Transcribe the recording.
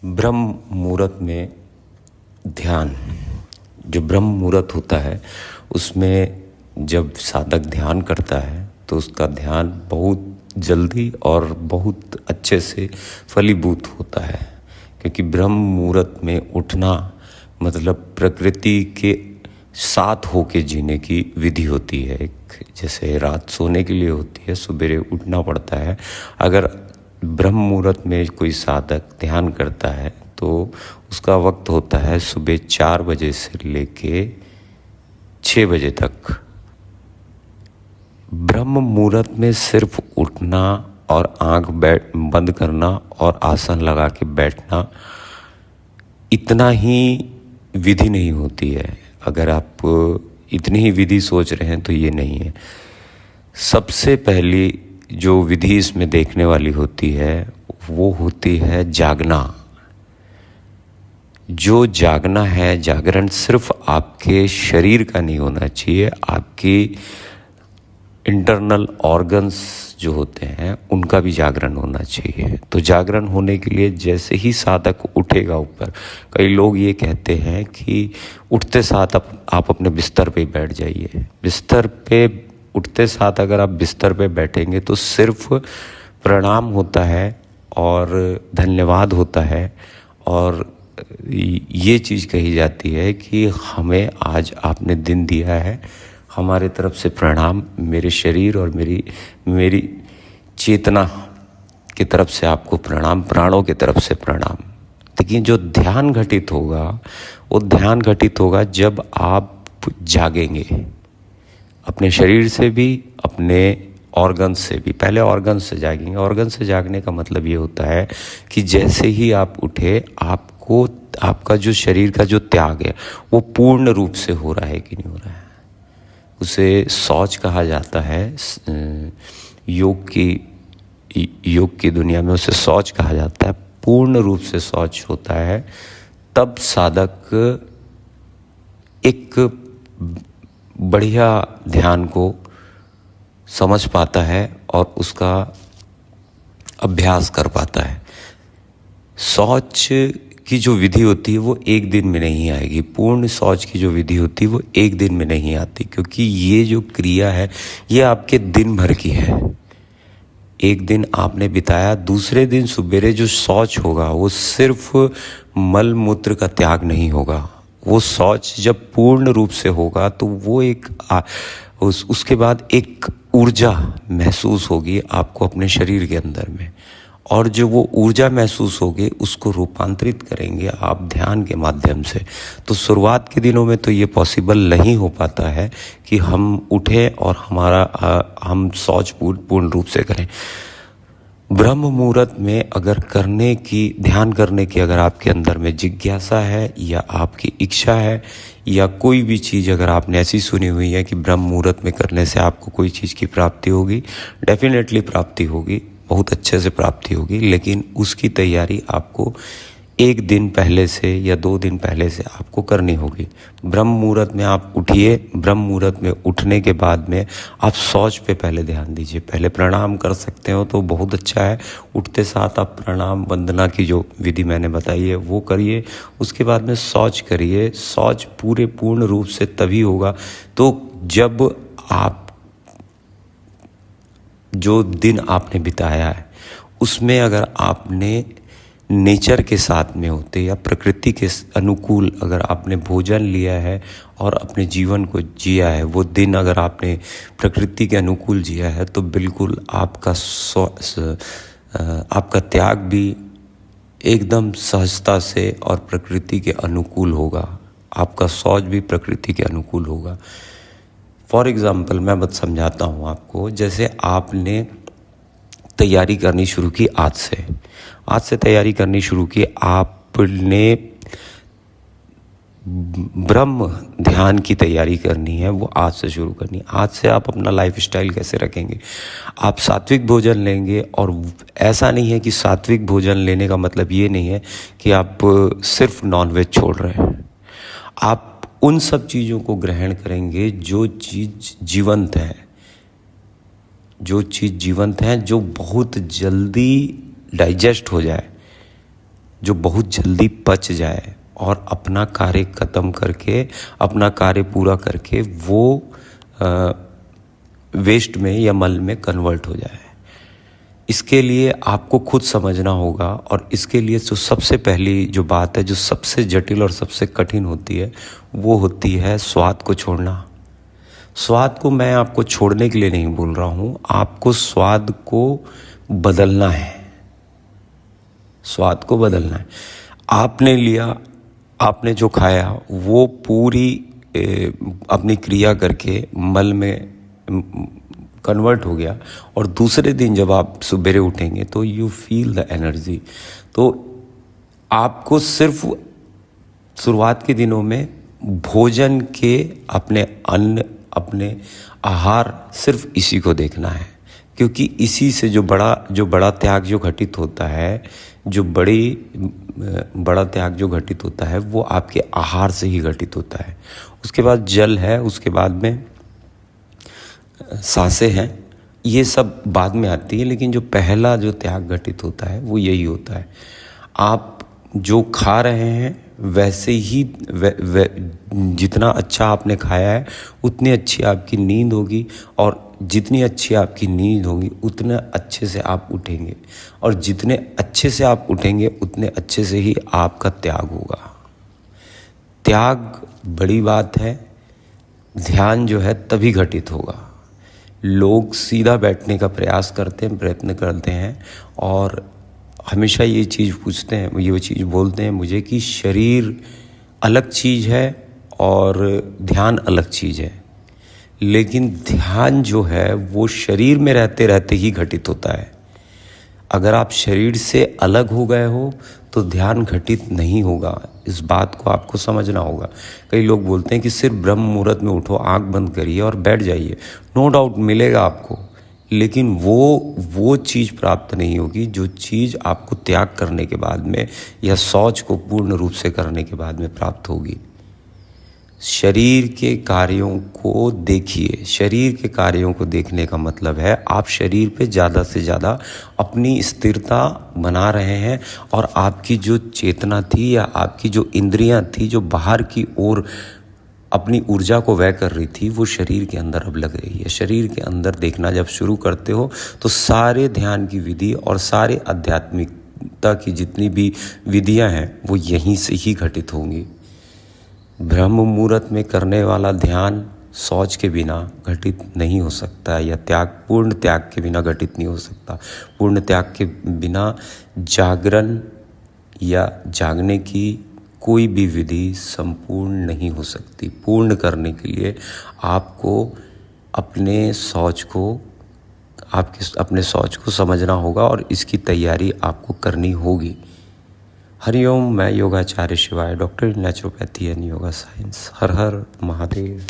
ब्रह्म मुहूर्त में ध्यान, जो ब्रह्म मुहूर्त होता है उसमें जब साधक ध्यान करता है तो उसका ध्यान बहुत जल्दी और बहुत अच्छे से फलीभूत होता है। क्योंकि ब्रह्म मुहूर्त में उठना मतलब प्रकृति के साथ होके जीने की विधि होती है। एक जैसे रात सोने के लिए होती है, सवेरे उठना पड़ता है। अगर ब्रह्म मुहूर्त में कोई साधक ध्यान करता है तो उसका वक्त होता है सुबह 4 बजे से लेके 6 बजे तक। ब्रह्म मुहूर्त में सिर्फ उठना और आंख बंद करना और आसन लगा के बैठना इतना ही विधि नहीं होती है। अगर आप इतनी ही विधि सोच रहे हैं तो ये नहीं है। सबसे पहली जो विधि इसमें देखने वाली होती है वो होती है जागना। जो जागना है, जागरण सिर्फ आपके शरीर का नहीं होना चाहिए, आपकी इंटरनल ऑर्गन्स जो होते हैं उनका भी जागरण होना चाहिए। तो जागरण होने के लिए जैसे ही साधक उठेगा ऊपर, कई लोग ये कहते हैं कि उठते साथ आप अपने बिस्तर पे बैठ जाइए। बिस्तर पे उठते साथ अगर आप बिस्तर पे बैठेंगे तो सिर्फ प्रणाम होता है और धन्यवाद होता है और ये चीज़ कही जाती है कि हमें आज आपने दिन दिया है, हमारे तरफ से प्रणाम। मेरे शरीर और मेरी चेतना की तरफ से आपको प्रणाम, प्राणों की तरफ से प्रणाम। लेकिन जो ध्यान घटित होगा वो ध्यान घटित होगा जब आप जागेंगे, अपने शरीर से भी, अपने ऑर्गन से भी। पहले ऑर्गन से जागेंगे। ऑर्गन से जागने का मतलब ये होता है कि जैसे ही आप उठे आपको आपका जो शरीर का जो त्याग है वो पूर्ण रूप से हो रहा है कि नहीं हो रहा है। उसे शौच कहा जाता है। योग की दुनिया में उसे शौच कहा जाता है। पूर्ण रूप से शौच होता है तब साधक एक बढ़िया ध्यान को समझ पाता है और उसका अभ्यास कर पाता है। शौच की जो विधि होती है वो एक दिन में नहीं आएगी। पूर्ण शौच की जो विधि होती है वो एक दिन में नहीं आती, क्योंकि ये जो क्रिया है ये आपके दिन भर की है। एक दिन आपने बिताया, दूसरे दिन सुबेरे जो शौच होगा वो सिर्फ मल मूत्र का त्याग नहीं होगा। वो शौच जब पूर्ण रूप से होगा तो वो उसके बाद एक ऊर्जा महसूस होगी आपको अपने शरीर के अंदर में, और जो वो ऊर्जा महसूस होगी उसको रूपांतरित करेंगे आप ध्यान के माध्यम से। तो शुरुआत के दिनों में तो ये पॉसिबल नहीं हो पाता है कि हम उठें और हम शौच पूर्ण रूप से करें। ब्रह्म मुहूर्त में अगर ध्यान करने की अगर आपके अंदर में जिज्ञासा है या आपकी इच्छा है या कोई भी चीज़ अगर आपने ऐसी सुनी हुई है कि ब्रह्म मुहूर्त में करने से आपको कोई चीज़ की प्राप्ति होगी, डेफिनेटली प्राप्ति होगी, बहुत अच्छे से प्राप्ति होगी। लेकिन उसकी तैयारी आपको 1 दिन पहले से या 2 दिन पहले से आपको करनी होगी। ब्रह्म मुहूर्त में आप उठिए। ब्रह्म मुहूर्त में उठने के बाद में आप शौच पे पहले ध्यान दीजिए। पहले प्रणाम कर सकते हो तो बहुत अच्छा है। उठते साथ आप प्रणाम वंदना की जो विधि मैंने बताई है वो करिए। उसके बाद में शौच करिए। शौच पूर्ण रूप से तभी होगा तो जब आप जो दिन आपने बिताया है उसमें अगर आपने नेचर के साथ में होते या प्रकृति के अनुकूल अगर आपने भोजन लिया है और अपने जीवन को जिया है, वो दिन अगर आपने प्रकृति के अनुकूल जिया है तो बिल्कुल आपका त्याग भी एकदम सहजता से और प्रकृति के अनुकूल होगा। आपका शौच भी प्रकृति के अनुकूल होगा। फॉर एग्ज़ाम्पल मैं बस समझाता हूँ आपको। जैसे आपने तैयारी करनी शुरू की आज से तैयारी करनी शुरू की, आपने ब्रह्म ध्यान की तैयारी करनी है, वो आज से शुरू करनी है। आज से आप अपना लाइफ स्टाइल कैसे रखेंगे? आप सात्विक भोजन लेंगे, और ऐसा नहीं है कि सात्विक भोजन लेने का मतलब ये नहीं है कि आप सिर्फ नॉनवेज छोड़ रहे हैं। आप उन सब चीज़ों को ग्रहण करेंगे जो चीज़ जीवंत है, जो बहुत जल्दी डाइजेस्ट हो जाए। जो बहुत जल्दी पच जाए और अपना कार्य ख़त्म करके, अपना कार्य पूरा करके वो वेस्ट में या मल में कन्वर्ट हो जाए। इसके लिए आपको खुद समझना होगा, और इसके लिए जो सबसे पहली जो बात है, जो सबसे जटिल और सबसे कठिन होती है, वो होती है स्वाद को छोड़ना। स्वाद को मैं आपको छोड़ने के लिए नहीं बोल रहा हूँ, आपको स्वाद को बदलना है। स्वाद को बदलना है। आपने लिया, आपने जो खाया वो पूरी अपनी क्रिया करके मल में कन्वर्ट हो गया, और दूसरे दिन जब आप सुबेरे उठेंगे तो यू फील द एनर्जी। तो आपको सिर्फ शुरुआत के दिनों में भोजन के, अपने अन्न, अपने आहार, सिर्फ इसी को देखना है, क्योंकि इसी से जो बड़ा त्याग जो घटित होता है, जो बड़ा त्याग जो घटित होता है वो आपके आहार से ही घटित होता है। उसके बाद जल है, उसके बाद में सांसें हैं, ये सब बाद में आती है, लेकिन जो पहला जो त्याग घटित होता है वो यही होता है। आप जो खा रहे हैं वैसे ही जितना अच्छा आपने खाया है उतनी अच्छी आपकी नींद होगी, और जितनी अच्छी आपकी नींद होगी उतने अच्छे से आप उठेंगे, और जितने अच्छे से आप उठेंगे उतने अच्छे से ही आपका त्याग होगा। त्याग बड़ी बात है। ध्यान जो है तभी घटित होगा। लोग सीधा बैठने का प्रयत्न करते हैं, और हमेशा ये चीज़ पूछते हैं, ये चीज़ बोलते हैं मुझे कि शरीर अलग चीज़ है और ध्यान अलग चीज़ है। लेकिन ध्यान जो है वो शरीर में रहते रहते ही घटित होता है। अगर आप शरीर से अलग हो गए हो तो ध्यान घटित नहीं होगा। इस बात को आपको समझना होगा। कई लोग बोलते हैं कि सिर्फ ब्रह्म मुहूर्त में उठो, आंख बंद करिए और बैठ जाइए। नो डाउट मिलेगा आपको, लेकिन वो चीज़ प्राप्त नहीं होगी जो चीज़ आपको त्याग करने के बाद में या शौच को पूर्ण रूप से करने के बाद में प्राप्त होगी। शरीर के कार्यों को देखिए। शरीर के कार्यों को देखने का मतलब है आप शरीर पे ज़्यादा से ज़्यादा अपनी स्थिरता बना रहे हैं, और आपकी जो चेतना थी या आपकी जो इंद्रियां थी जो बाहर की ओर अपनी ऊर्जा को व्यय कर रही थी, वो शरीर के अंदर अब लग रही है। शरीर के अंदर देखना जब शुरू करते हो तो सारे ध्यान की विधि और सारे आध्यात्मिकता की जितनी भी विधियां हैं वो यहीं से ही घटित होंगी। ब्रह्म मुहूर्त में करने वाला ध्यान शौच के बिना घटित नहीं हो सकता, या पूर्ण त्याग के बिना घटित नहीं हो सकता। पूर्ण त्याग के बिना जागरण या जागने की कोई भी विधि संपूर्ण नहीं हो सकती। पूर्ण करने के लिए आपको अपने शौच को समझना होगा, और इसकी तैयारी आपको करनी होगी। हरिओम। मैं योगाचार्य शिवाय, doctor in naturopathy and yoga science. Her her Mahadev.